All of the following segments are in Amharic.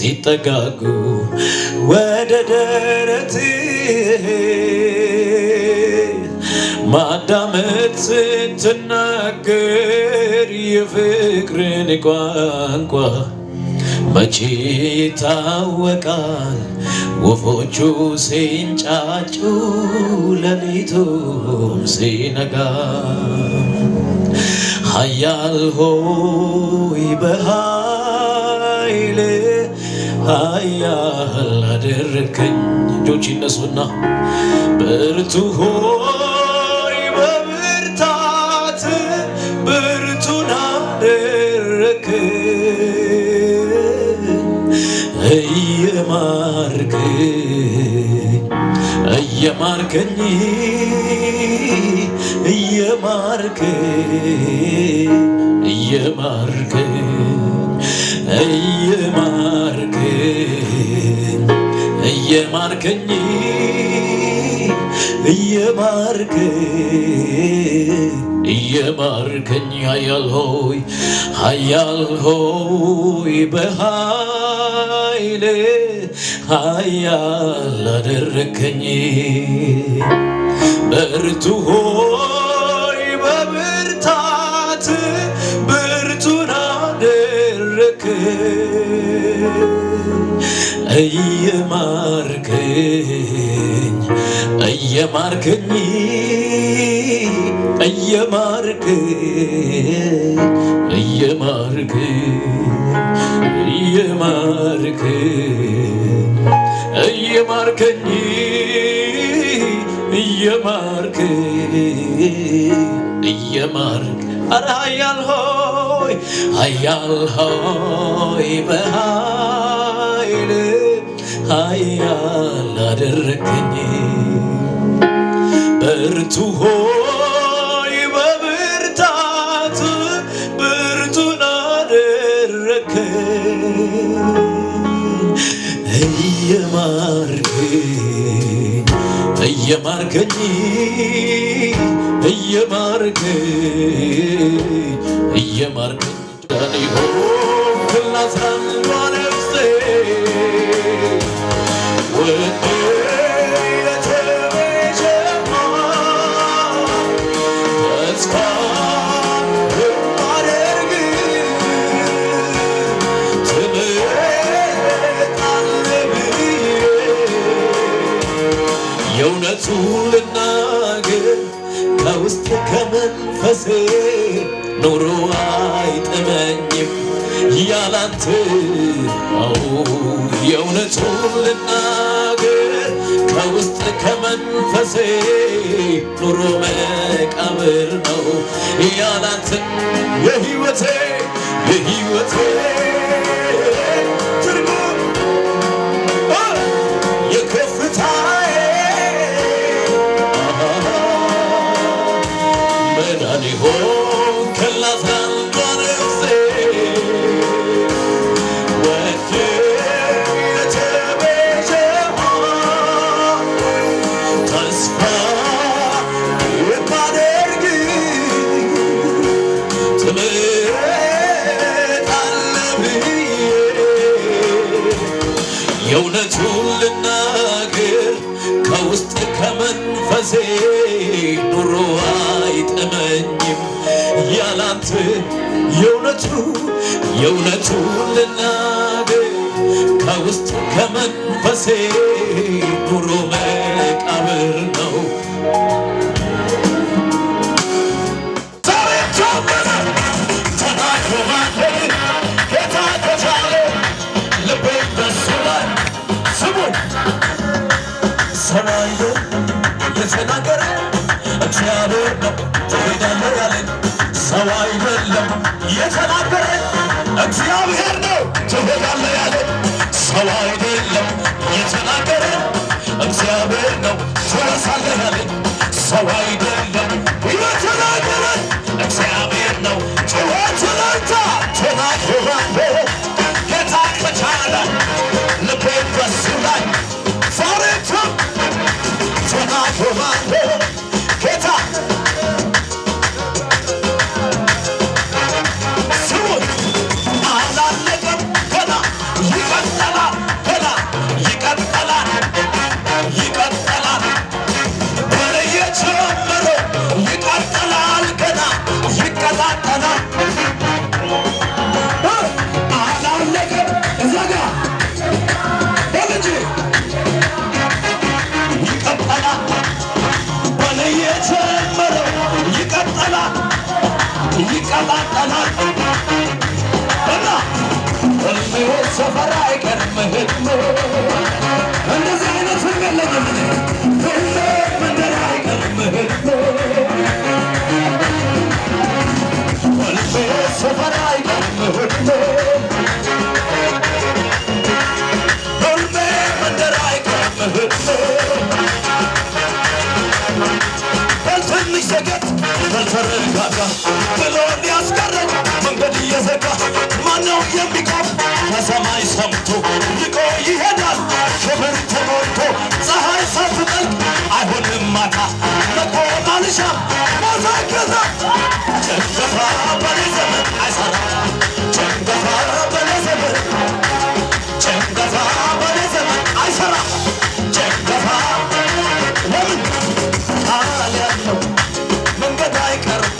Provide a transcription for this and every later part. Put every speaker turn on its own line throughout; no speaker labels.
ሲጠጋጉ ወደ ደረቴ ማዳመጥ ስትናገር የፍቅርን ቋንቋ መቼ ይታወቃል ወፎቹ ሲንጫጩ ሌሊቱም ሲነጋ ኃያል ሆይ በኃይል ኃያል አደረከኝ እጆች ይነሱና ብርቱ ሆይ በብርታት ብርቱን አደረከኝ እየማርከኝ እየማርከኝ ኃያል ሆይ በኃይል ኃያል አደረከኝ ብርቱ ሆይ በብርታት ብርቱን አደረከኝ እየማርከኝ አረ ኃያል ሆይ በኃይል ኃያል አደረከኝ ብርቱ ሆይ በብርታት ብርቱን አደረከኝ እየማርከኝ ዳኒ ሆክላሳን ባለፍሴ ወደ የተቤዠማ ተስፋ የማደርግ ትመጣለህ ብዬ የእውነቱን ልናገር ከውስጥ ከመንፈሴ ኑሮ አይጥመኝም ያላንተ የእውነቱን ልናገር ከውስጥ ከመንፈሴ ኑሮ መቃብር ነው ያላንተ የሕይወቴ ትርጉም የከፍታዬ መዳኔ የእውነቱን ልናገር ከውስጥ ከመንፈሴ ኑሮ አይጥመኝም ያላንተ የእውነቱን ልናገር ከውስጥ ከመንፈሴ ኑሮ መቃብር ነው የተናገረ እግዚአብሔር ነው ትሄዳለህ ያለኝ ሰው አይደለም የተናገረ እግዚአብሔር ነው ትሄዳለህ ያለኝ ሰው አይደለም የተናገረ እግዚአብሔር ነው ትረሳለህ ያለኝ ሰው አይደለም የተናገረ እግዚአብሔር ነው ትወትለታ ተናግሯል ጌታ ከቻለ ልቤን በሱ ላይ ዛሬቱም ተናግሯል ጌታ ስሙት አላለቀም ገና ይቀጥላል ይቀጣጠላል እና ህልሜ ሰፈር አይቀርም ህልሜ እንደዚህ አይነት ህልም የለኝም ህልሜ መንደር አይቀርም ህልሜ ህልሜ ሰፈር አይቀርም ህልሜ ህልሜ መንደር አይቀርም ህልሜ በትንሽ ዘገት በልተረጋጋ ብሎ እንዲያስቀረኝ መንገድ እየዘጋ ማነው የሚቆም ከሰማይ ሰምቶ ልቆ ይሄዳል ክብር ተሞልቶ ፀሐይ ሳትጠልቅ አይሆንም ማታ መቆም አልሻም ሞታ ገዛ ጭንገፋ በኔ ዘመን አይሰራም ጭንገፋ በኔ ዘመን ጭንገፋ በኔ ዘመን አይሰራም ጭንገፋ ለምን ቃል ያለው መንገድ አይቀርም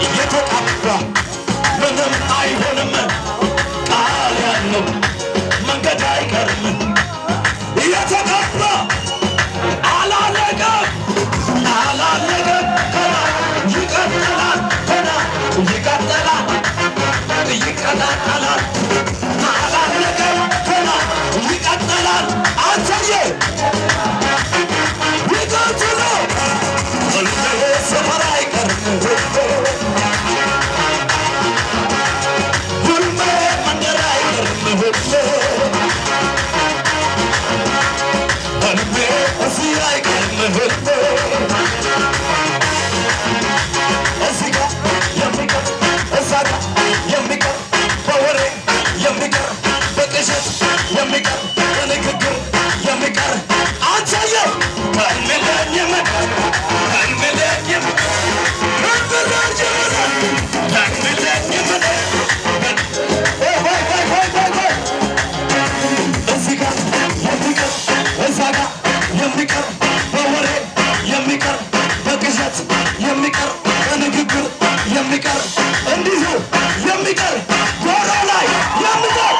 እየተቀባ ምንም አይሆንም ቃል ያለው መንገድ አይቀርም እየተቀባ አላለቀም አላለቀም ገና ይቀጥላል ገና ይቀጥላል ይቀጣጠላል አላለቀም ገና ይቀጥላል አንተዬ ይቀጥላል ህልሜ ሰፈር አይቀርም ህልሜ መንደር አይቀርም ህልሜ እዚህ አይቀርም ህልሜ እዚህ ጋር የሚቀር እዛ ጋር የሚቀር በወሬ የሚቀር በቅዠት የሚቀር በንግግር የሚቀር አንተዬ ህልሜለኝም እዚህ ጋር የሚቀር እዛ ጋር የሚቀር በወሬ የሚቀር በቅዠት የሚቀር በንግግር የሚቀር እንዲሁ የሚቀር ጎራ ላይ የሚቀር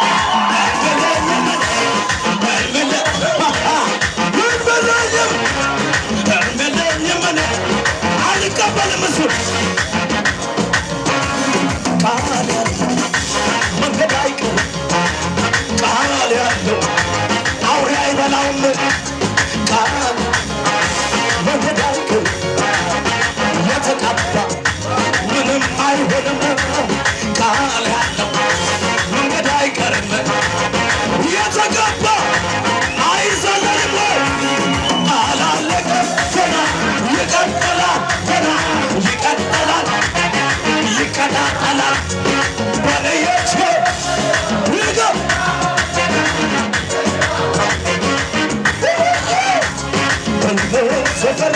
አልቀበልም እሱን ቃል ያለው መንገድ አይቀርም ቃል ያለው አውሬ አይበላውም ቃል መንገድ አይቀርም የተቀባ ምንም አይሆንም ቃል ያለው መንገድ አይቀርም የተቀባ አይዘለልም አላለቀም ገና ይቀጥላል ገና ይቀጥላል ይቀጣጠላል በለየች ይገብ ህልሜ ሰፈር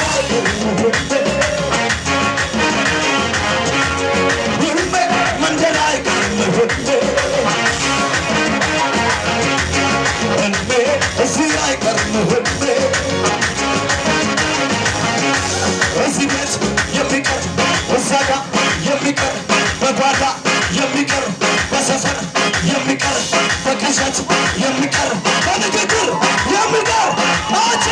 ህልሜ መንደር አይቀርም ህልሜ እዚህ አይቀርም ህልሜ እዚህ ቤት የሚቀር እዛ ጋር የሚቀር በጓዳ የሚቀር በሰፈር የሚቀር በቅዠት የሚቀር በንግግር የሚቀር አቸ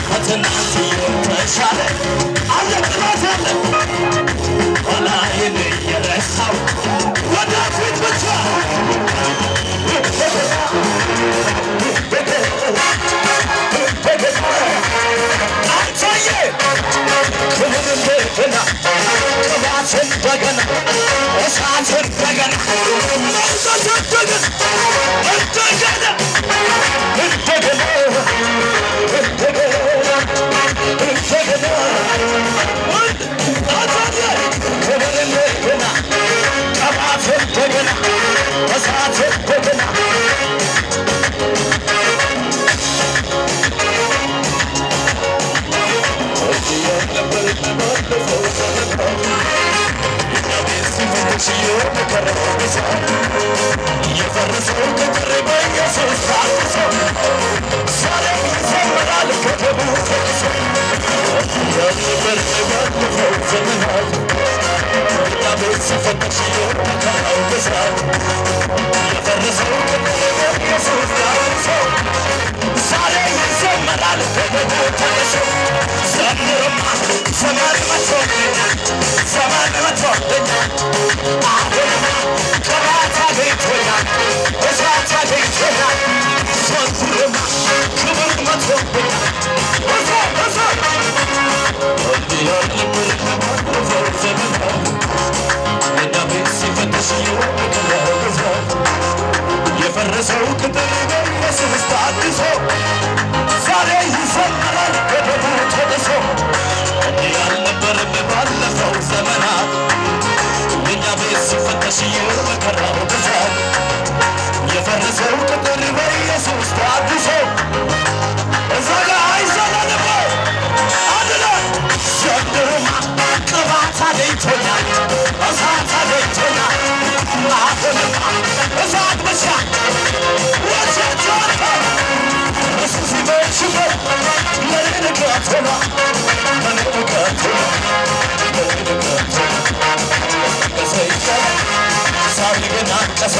ከትናንት የተሻለ አለ ጥራት አለ በላይን የረሳው ወደፊት ብቻ አንተዬ ክብር እንደገና ቅባት እንደገና እሳት እንደገና መውጣት እንደገና እንደገና እንደገና እንደገና ታድሶ የፈረሰው ቅጥር በኢየሱስ ታድሶ ዛሬም ይዘምራል ከተሙ ተቅሶ ያልነበር ባለፈው ዘመናት እኛ ቤት ሲፈተሽ የመከራው ብዛት የፈረሰው ቅጥር በኢየሱስ ታድሶ ዛሬ ይዘምራል ከተሙ ተቅሶ ዘምርማ ዘመን መጥቶልኛል ዘመን መጥቶልኛል አሁንማ ቅባት አግኝቶኛል እሳት አግኝቶኛል ዘንድሮማ ክብር መጥቶብኛል እንዲህ ያልነበር ባለፈው ዘመናት እኛ ቤት ሲፈተሽ የመከራው ብዛት የፈረሰው ቅጥር በኢየሱስ ታድሶ ዛሬ ይዘምራል ከተሙ ተቅሶ እንዲህ ያልነበረም ባለፈው ዘመናት የእኛ ቤት ሲፈተሽ የመከራው ብዛት የፈረሰው ቅጥር በኢየሱስ ታድሶ እዛ ጋ አይዘለልም አንድ ላይ ዘንድሮማ ቅባት አገኝቶኛል እሳት አገኝቶኛል አሁንማ እሳት ብቻ ወቸቸዋታ እሱ ሲመችበት ለኔ ንጋት ሆና ለኔ ንጋት ሆና ለኔ ንጋት ሆና ቀሰይታ ሳልግና ቀሷ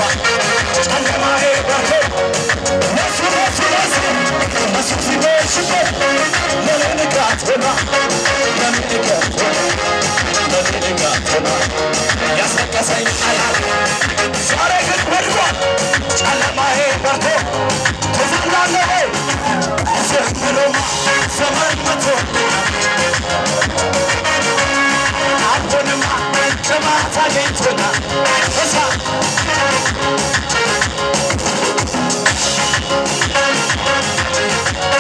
ጨለማዬ በርቶ ለሱ ለሱ ለሱ እሱ ሲመችበት ለኔ ንጋት ሆና ለኔ ንጋት ሆና ለኔ ንጋት ሆና ያስለቀሰኝ ጠላት ዛሬ ግን ወድቋል ጨለማዬ በርቶ ትዘምራለህ ወይ ዘንድሮማ ዘመን መጥቶልኛል አሁንማ ቅባት አግኝቶኛል እሳት